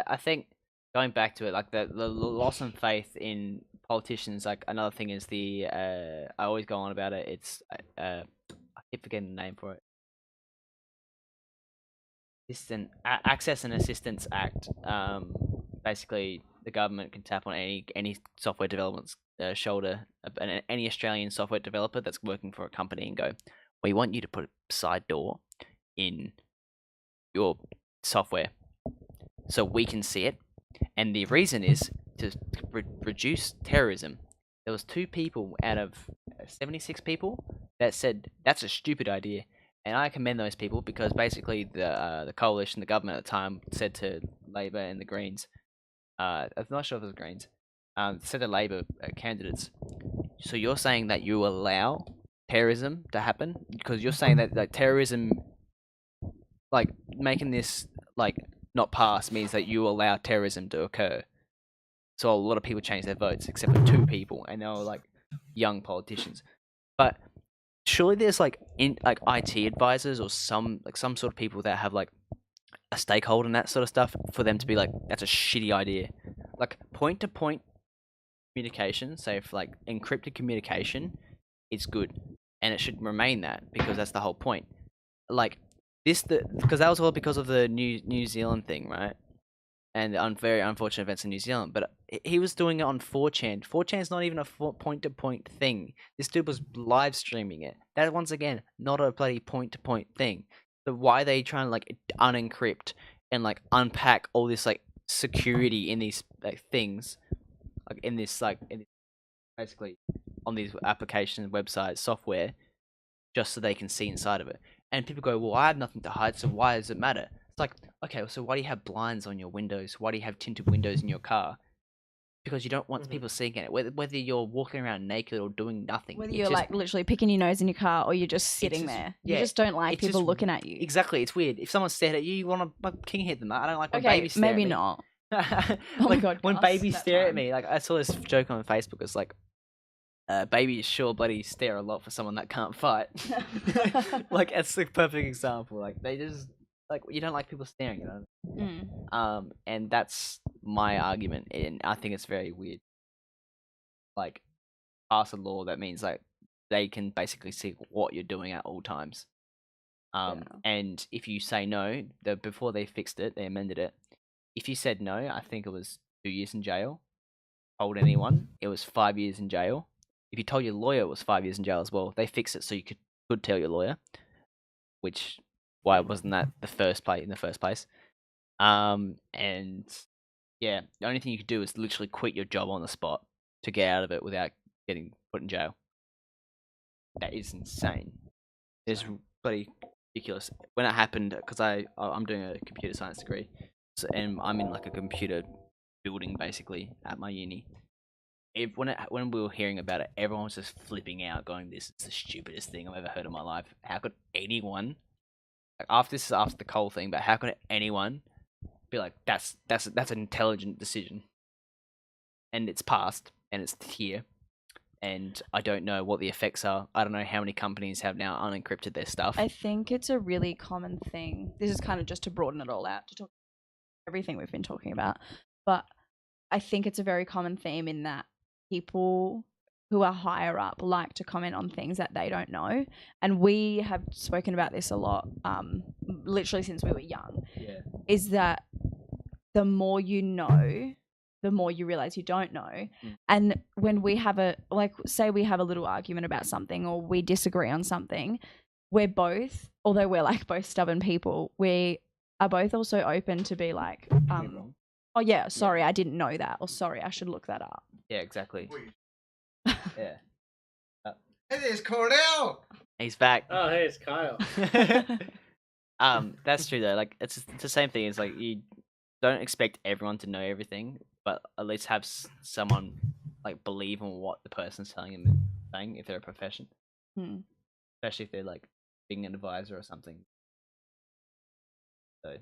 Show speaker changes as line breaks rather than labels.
I think going back to it, like the loss of faith in politicians. Like another thing is I always go on about it. It's I keep forgetting the name for it. Access and Assistance Act. Basically, the government can tap on any software development's shoulder, and any Australian software developer that's working for a company, and go, "We want you to put a side door in your software, so we can see it." And the reason is to reduce terrorism. There was 2 people out of 76 people that said that's a stupid idea, and I commend those people because basically the coalition, the government at the time, said to Labor and the Greens, I'm not sure if it was Greens, said to Labor candidates, so you're saying that you allow terrorism to happen because you're saying that like terrorism, like making this like not pass means that you allow terrorism to occur. So a lot of people changed their votes, except for 2 people, and they were like young politicians. But surely there's like IT advisors or some sort of people that have like a stakeholder in that sort of stuff for them to be like, that's a shitty idea. Like point to point communication, say for like encrypted communication, it's good, and it should remain that because that's the whole point. Like because that was all because of the New Zealand thing, right? And the very unfortunate events in New Zealand. But he was doing it on 4chan. 4chan's not even a point to point thing. This dude was live streaming it. That once again, not a bloody point to point thing. So why are they trying to like unencrypt and like unpack all this like security in these like things, like in this basically on these applications, websites, software, just so they can see inside of it? And people go, well, I have nothing to hide, so why does it matter? It's like, okay, so why do you have blinds on your windows? Why do you have tinted windows in your car? Because you don't want people seeing it. Whether you're walking around naked or doing nothing.
Whether
it's
you're
just,
like literally picking your nose in your car or you're just sitting there. You
yeah,
just don't like
it's
people
just
looking at you.
Exactly, it's weird. If someone stared at you, you want to king hit them. I don't like when
Okay,
babies stare
maybe
at me.
not.
Oh
my God,
when
Gus,
babies
that
stare at
time.
me, like I saw this joke on Facebook. It's like, babies sure bloody stare a lot for someone that can't fight. Like that's the perfect example. Like they just like you don't like people staring, you know. And that's my argument, and I think it's very weird. Like pass a law that means like they can basically see what you're doing at all times. And if you say no, before they fixed it, they amended it. If you said no, I think it was 2 years in jail. Told anyone, it was 5 years in jail. If you told your lawyer, it was 5 years in jail as well. They fixed it so you could tell your lawyer, which why wasn't that the first place in the first place? And yeah, the only thing you could do is literally quit your job on the spot to get out of it without getting put in jail. That is insane. It's bloody ridiculous. When it happened, because I'm doing a computer science degree, so, and I'm in like a computer building basically at my uni. When we were hearing about it, everyone was just flipping out, going, "This is the stupidest thing I've ever heard in my life. How could anyone like after the Cole thing? But how could anyone be like that's an intelligent decision?" And it's passed, and it's here, and I don't know what the effects are. I don't know how many companies have now unencrypted their stuff.
I think it's a really common thing. This is kind of just to broaden it all out to talk everything we've been talking about, but I think it's a very common theme in that people who are higher up like to comment on things that they don't know, and we have spoken about this a lot, literally since we were young.
Yeah.
Is that the more you know, the more you realize you don't know. And when we have say we have a little argument about something or we disagree on something, we're both, although we're like both stubborn people, we are both also open to be like, oh yeah, sorry, I didn't know that, or sorry, I should look that up.
Yeah, exactly. Yeah.
Hey, there's Cornell.
He's back.
Oh, hey, it's Kyle.
That's true though. Like it's the same thing. It's like you don't expect everyone to know everything, but at least have someone like believe in what the person's telling them and saying if they're a profession, especially if they're like being an advisor or something. So